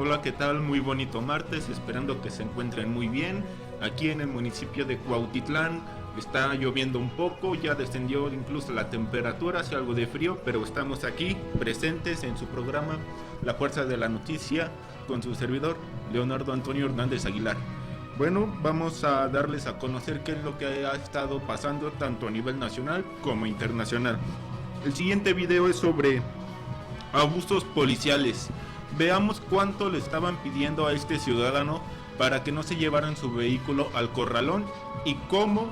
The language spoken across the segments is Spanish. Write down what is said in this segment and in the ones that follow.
Hola, ¿qué tal? Muy bonito martes, esperando que se encuentren muy bien. Aquí en el municipio de Cuautitlán está lloviendo un poco, ya descendió incluso la temperatura, hace algo de frío, pero estamos aquí presentes en su programa La Fuerza de la Noticia con su servidor Leonardo Antonio Hernández Aguilar. Bueno, vamos a darles a conocer qué es lo que ha estado pasando tanto a nivel nacional como internacional. El siguiente video es sobre abusos policiales. Veamos cuánto le estaban pidiendo a este ciudadano para que no se llevaran su vehículo al corralón y cómo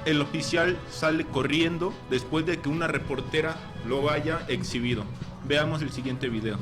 el oficial sale corriendo después de que una reportera lo haya exhibido. Veamos el siguiente video.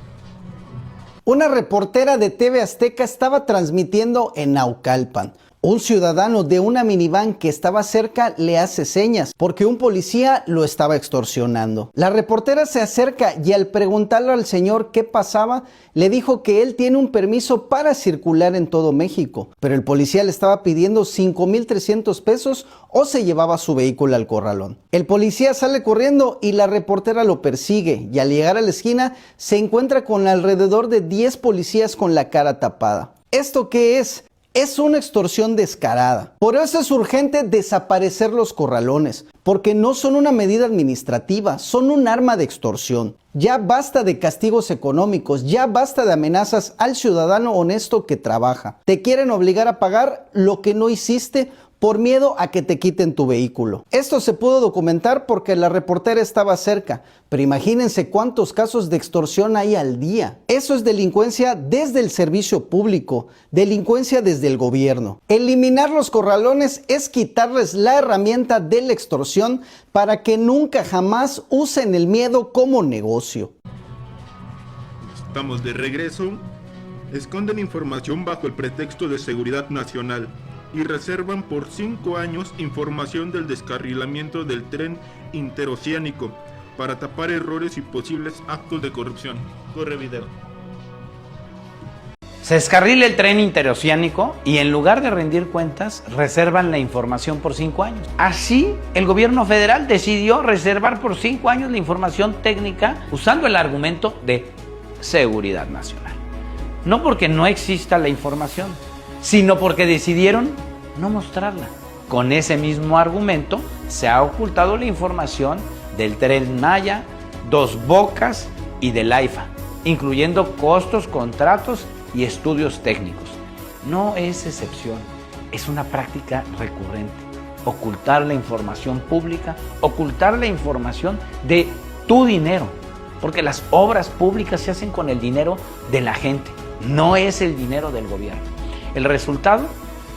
Una reportera de TV Azteca estaba transmitiendo en Naucalpan. Un ciudadano de una minivan que estaba cerca le hace señas porque un policía lo estaba extorsionando. La reportera se acerca y al preguntarle al señor qué pasaba, le dijo que él tiene un permiso para circular en todo México, pero el policía le estaba pidiendo 5,300 pesos o se llevaba su vehículo al corralón. El policía sale corriendo y la reportera lo persigue y al llegar a la esquina se encuentra con alrededor de 10 policías con la cara tapada. ¿Esto qué es? Es una extorsión descarada. Por eso es urgente desaparecer los corralones, porque no son una medida administrativa, son un arma de extorsión. Ya basta de castigos económicos, ya basta de amenazas al ciudadano honesto que trabaja. Te quieren obligar a pagar lo que no hiciste por miedo a que te quiten tu vehículo. Esto se pudo documentar porque la reportera estaba cerca, pero imagínense cuántos casos de extorsión hay al día. Eso es delincuencia desde el servicio público, delincuencia desde el gobierno. Eliminar los corralones es quitarles la herramienta de la extorsión para que nunca jamás usen el miedo como negocio. Estamos de regreso. Esconden información bajo el pretexto de seguridad nacional y reservan por 5 años información del descarrilamiento del tren interoceánico para tapar errores y posibles actos de corrupción. Corre video. Se descarrila el tren interoceánico y en lugar de rendir cuentas, reservan la información por 5 años. Así, el gobierno federal decidió reservar por 5 años la información técnica usando el argumento de seguridad nacional. No porque no exista la información, sino porque decidieron no mostrarla. Con ese mismo argumento se ha ocultado la información del Tren Maya, Dos Bocas y del AIFA, incluyendo costos, contratos y estudios técnicos. No es excepción, es una práctica recurrente. Ocultar la información pública, ocultar la información de tu dinero, porque las obras públicas se hacen con el dinero de la gente, no es el dinero del gobierno. El resultado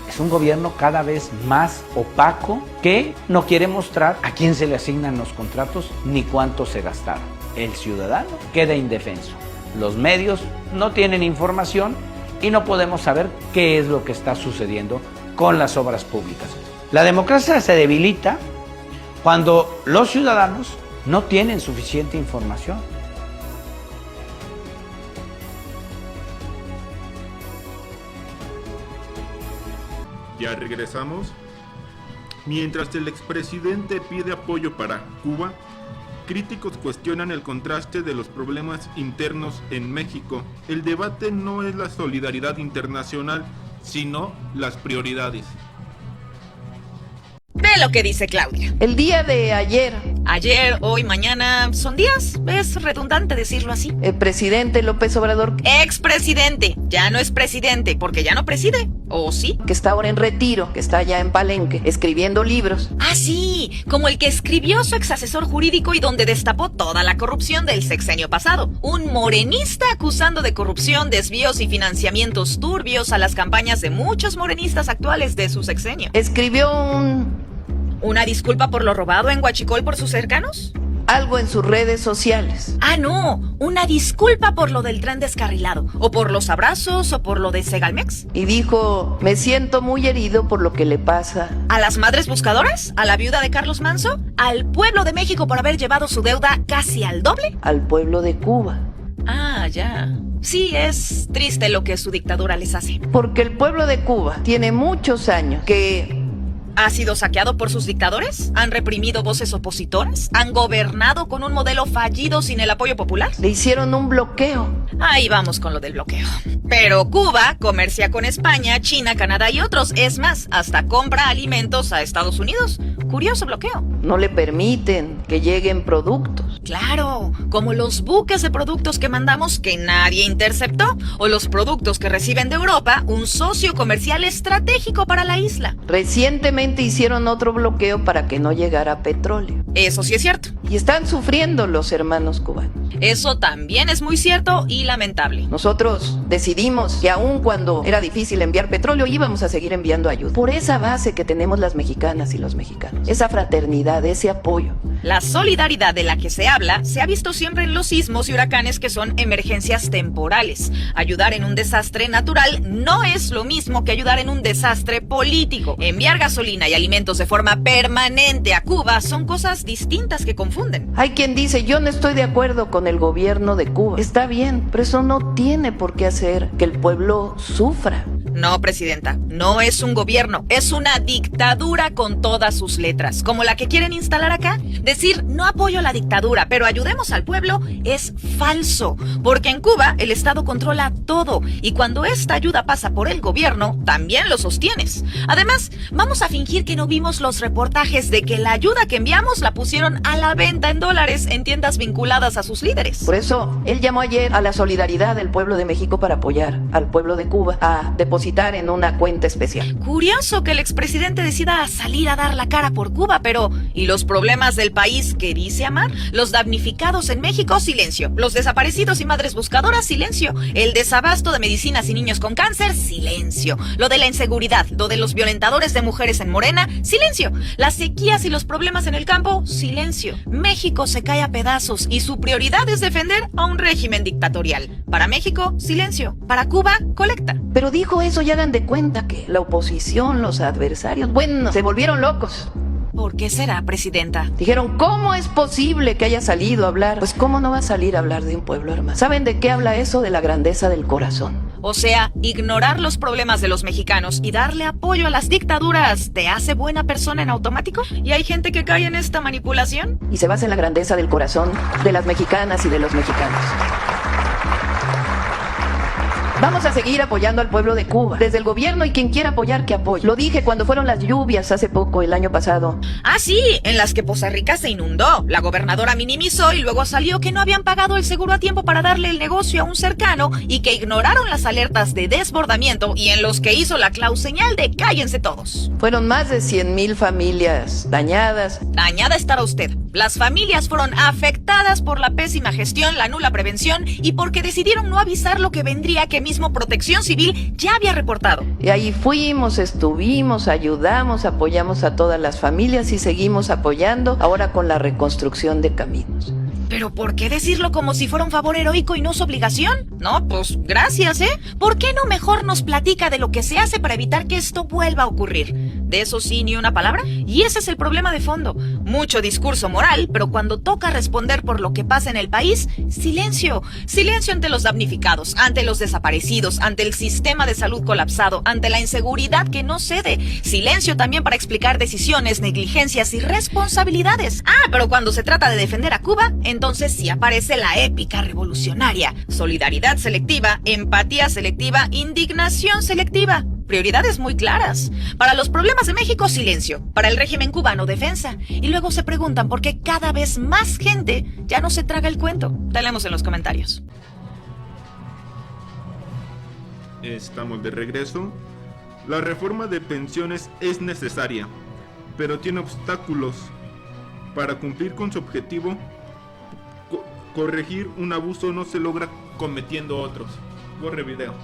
es un gobierno cada vez más opaco que no quiere mostrar a quién se le asignan los contratos ni cuánto se gastaron. El ciudadano queda indefenso. Los medios no tienen información y no podemos saber qué es lo que está sucediendo con las obras públicas. La democracia se debilita cuando los ciudadanos no tienen suficiente información. Ya regresamos. Mientras el expresidente pide apoyo para Cuba, críticos cuestionan el contraste de los problemas internos en México. El debate no es la solidaridad internacional, sino las prioridades. Ve lo que dice Claudia. El día de ayer, Hoy, mañana, ¿son días? Es redundante decirlo así. el presidente López Obrador, Expresidente, ya no es presidente, porque ya no preside. ¿O sí? que está ahora en retiro, que está allá en Palenque, escribiendo libros, Ah, sí, como el que escribió su exasesor jurídico y donde destapó toda la corrupción del sexenio pasado. Un morenista acusando de corrupción, desvíos y financiamientos turbios a las campañas de muchos morenistas actuales de su sexenio. escribió ¿Una disculpa por lo robado en Huachicol por sus cercanos? algo en sus redes sociales. Ah, no, una disculpa por lo del tren descarrilado, o por los abrazos, o por lo de Segalmex. Y dijo, me siento muy herido por lo que le pasa. ¿A las madres buscadoras? ¿A la viuda de Carlos Manso? ¿Al pueblo de México por haber llevado su deuda casi al doble? Al pueblo de Cuba. Ah, ya. Sí, es triste lo que su dictadura les hace. Porque el pueblo de Cuba tiene muchos años que ¿Ha sido saqueado por sus dictadores? ¿Han reprimido voces opositoras? ¿Han gobernado con un modelo fallido sin el apoyo popular? le hicieron un bloqueo. Ahí vamos con lo del bloqueo. Pero Cuba comercia con España, China, Canadá y otros. Es más, hasta compra alimentos a Estados Unidos. Curioso bloqueo. No le permiten que lleguen productos. Claro, como los buques de productos que mandamos que nadie interceptó, o los productos que reciben de Europa, un socio comercial estratégico para la isla. Recientemente hicieron otro bloqueo para que no llegara petróleo. Eso sí es cierto. Y están sufriendo los hermanos cubanos. Eso también es muy cierto y lamentable. Nosotros decidimos que aun cuando era difícil enviar petróleo, íbamos a seguir enviando ayuda. Por esa base que tenemos las mexicanas y los mexicanos. Esa fraternidad, ese apoyo. La solidaridad de la que se habla se ha visto siempre en los sismos y huracanes, que son emergencias temporales. Ayudar en un desastre natural no es lo mismo que ayudar en un desastre político. Enviar gasolina y alimentos de forma permanente a Cuba son cosas distintas que confunden. Hay quien dice, yo no estoy de acuerdo con el gobierno de Cuba. Está bien, pero eso no tiene por qué hacer que el pueblo sufra. No, presidenta, no es un gobierno, es una dictadura con todas sus letras, como la que quieren instalar acá. Decir no apoyo la dictadura, pero ayudemos al pueblo es falso, porque en Cuba el Estado controla todo y cuando esta ayuda pasa por el gobierno, también lo sostienes. Además, vamos a fingir que no vimos los reportajes de que la ayuda que enviamos la pusieron a la venta en dólares en tiendas vinculadas a sus líderes. Por eso, él llamó ayer a la solidaridad del pueblo de México para apoyar al pueblo de Cuba a depositar en una cuenta especial. Curioso que el expresidente decida salir a dar la cara por Cuba, pero ¿y los problemas del país que dice amar? Los damnificados en México, silencio. Los desaparecidos y madres buscadoras, silencio. El desabasto de medicinas y niños con cáncer, silencio. Lo de la inseguridad, lo de los violentadores de mujeres en Morena, silencio. Las sequías y los problemas en el campo, silencio. México se cae a pedazos y su prioridad es defender a un régimen dictatorial. Para México, silencio. Para Cuba, colecta. Pero dijo eso y hagan de cuenta que la oposición, los adversarios, bueno, se volvieron locos. ¿Por qué será, presidenta? Dijeron, ¿cómo es posible que haya salido a hablar? Pues ¿cómo no va a salir a hablar de un pueblo hermano? ¿Saben de qué habla eso? De la grandeza del corazón. O sea, ignorar los problemas de los mexicanos y darle apoyo a las dictaduras, ¿te hace buena persona en automático? ¿Y hay gente que cae en esta manipulación? Y se basa en la grandeza del corazón de las mexicanas y de los mexicanos. Vamos a seguir apoyando al pueblo de Cuba, desde el gobierno, y quien quiera apoyar, que apoye. Lo dije cuando fueron las lluvias hace poco, el año pasado. Ah, sí, en las que Poza Rica se inundó. La gobernadora minimizó y luego salió que no habían pagado el seguro a tiempo para darle el negocio a un cercano y que ignoraron las alertas de desbordamiento y en los que hizo la clauseñal de cállense todos. Fueron más de 100,000 familias dañadas. Dañada estará usted. Las familias fueron afectadas por la pésima gestión, la nula prevención y porque decidieron no avisar lo que vendría, que mismo Protección Civil ya había reportado. Y ahí fuimos, estuvimos, ayudamos, apoyamos a todas las familias y seguimos apoyando ahora con la reconstrucción de caminos. ¿Pero por qué decirlo como si fuera un favor heroico y no su obligación? No, pues gracias, ¿eh? ¿Por qué no mejor nos platica de lo que se hace para evitar que esto vuelva a ocurrir? De eso sí, ni una palabra. Y ese es el problema de fondo. Mucho discurso moral, pero cuando toca responder por lo que pasa en el país, silencio. Silencio ante los damnificados, ante los desaparecidos, ante el sistema de salud colapsado, ante la inseguridad que no cede. Silencio también para explicar decisiones, negligencias y responsabilidades. Ah, pero cuando se trata de defender a Cuba, entonces sí aparece la épica revolucionaria. Solidaridad selectiva, empatía selectiva, indignación selectiva. Prioridades muy claras. Para los problemas de México, silencio. Para el régimen cubano, defensa. Y luego se preguntan por qué cada vez más gente ya no se traga el cuento. Te leemos en los comentarios. Estamos de regreso. La reforma de pensiones es necesaria, pero tiene obstáculos. Para cumplir con su objetivo, corregir un abuso no se logra cometiendo otros. Corre video.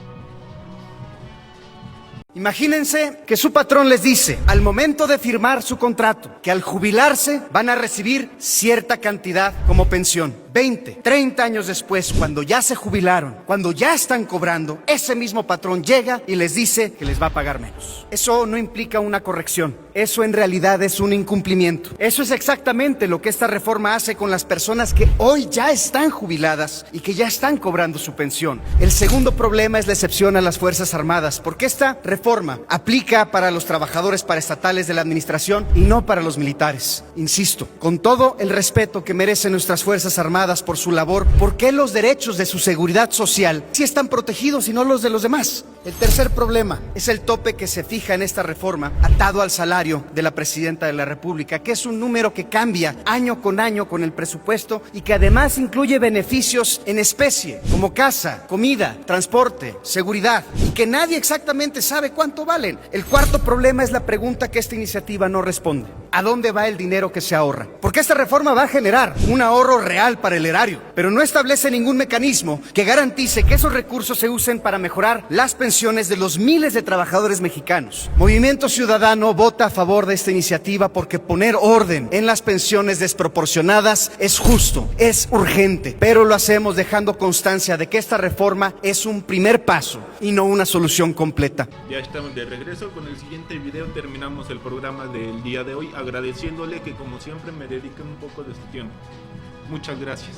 Imagínense que su patrón les dice, al momento de firmar su contrato, que al jubilarse van a recibir cierta cantidad como pensión. 20, 30 años después, cuando ya se jubilaron, cuando ya están cobrando, ese mismo patrón llega y les dice que les va a pagar menos. Eso no implica una corrección, eso en realidad es un incumplimiento. Eso es exactamente lo que esta reforma hace con las personas que hoy ya están jubiladas y que ya están cobrando su pensión. El segundo problema es la excepción a las Fuerzas Armadas, porque esta reforma aplica para los trabajadores paraestatales de la administración y no para los militares. Insisto, con todo el respeto que merecen nuestras Fuerzas Armadas, uniformadas por su labor, ¿por qué los derechos de su seguridad social sí están protegidos y no los de los demás? El tercer problema es el tope que se fija en esta reforma atado al salario de la Presidenta de la República, que es un número que cambia año con el presupuesto y que además incluye beneficios en especie, como casa, comida, transporte, seguridad, y que nadie exactamente sabe cuánto valen. El cuarto problema es la pregunta que esta iniciativa no responde. ¿A dónde va el dinero que se ahorra? Porque esta reforma va a generar un ahorro real para el erario, pero no establece ningún mecanismo que garantice que esos recursos se usen para mejorar las pensiones de los miles de trabajadores mexicanos. Movimiento Ciudadano vota a favor de esta iniciativa porque poner orden en las pensiones desproporcionadas es justo, es urgente, pero lo hacemos dejando constancia de que esta reforma es un primer paso y no una solución completa. Ya estamos de regreso con el siguiente video. Terminamos el programa del día de hoy agradeciéndole que como siempre me dediquen un poco de su tiempo. Muchas gracias.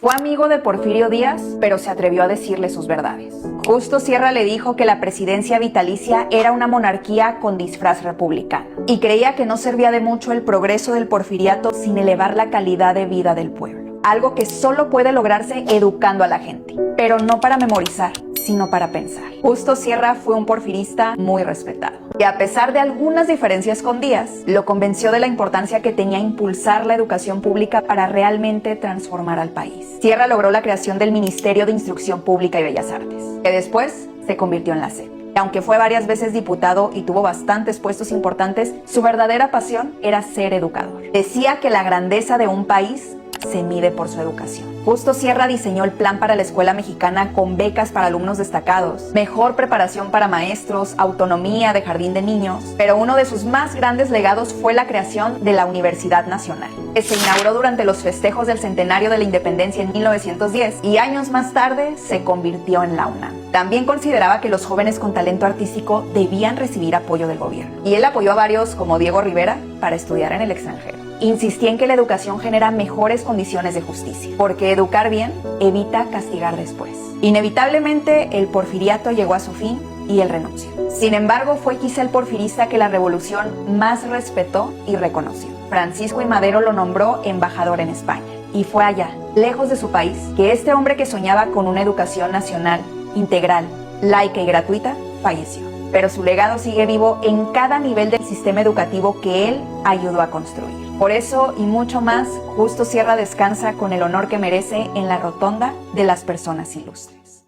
Fue amigo de Porfirio Díaz, pero se atrevió a decirle sus verdades. Justo Sierra le dijo que la presidencia vitalicia era una monarquía con disfraz republicano y creía que no servía de mucho el progreso del porfiriato sin elevar la calidad de vida del pueblo. Algo que solo puede lograrse educando a la gente, pero no para memorizar, sino para pensar. Justo Sierra fue un porfirista muy respetado, y a pesar de algunas diferencias con Díaz, lo convenció de la importancia que tenía impulsar la educación pública para realmente transformar al país. Sierra logró la creación del Ministerio de Instrucción Pública y Bellas Artes, que después se convirtió en la SEP. Aunque fue varias veces diputado y tuvo bastantes puestos importantes, su verdadera pasión era ser educador. Decía que la grandeza de un país se mide por su educación. Justo Sierra diseñó el plan para la escuela mexicana con becas para alumnos destacados, mejor preparación para maestros, autonomía de jardín de niños, pero uno de sus más grandes legados fue la creación de la Universidad Nacional, que se inauguró durante los festejos del centenario de la independencia en 1910 y años más tarde se convirtió en la UNAM. También consideraba que los jóvenes con talento artístico debían recibir apoyo del gobierno, y él apoyó a varios como Diego Rivera para estudiar en el extranjero. Insistía en que la educación genera mejores condiciones de justicia, porque educar bien evita castigar después. Inevitablemente, el porfiriato llegó a su fin y él renunció. Sin embargo, fue quizá el porfirista que la revolución más respetó y reconoció. Francisco I. Madero lo nombró embajador en España, y fue allá, lejos de su país, que este hombre que soñaba con una educación nacional, integral, laica y gratuita, falleció. Pero su legado sigue vivo en cada nivel del sistema educativo que él ayudó a construir. Por eso y mucho más, Justo Sierra descansa con el honor que merece en la rotonda de las personas ilustres.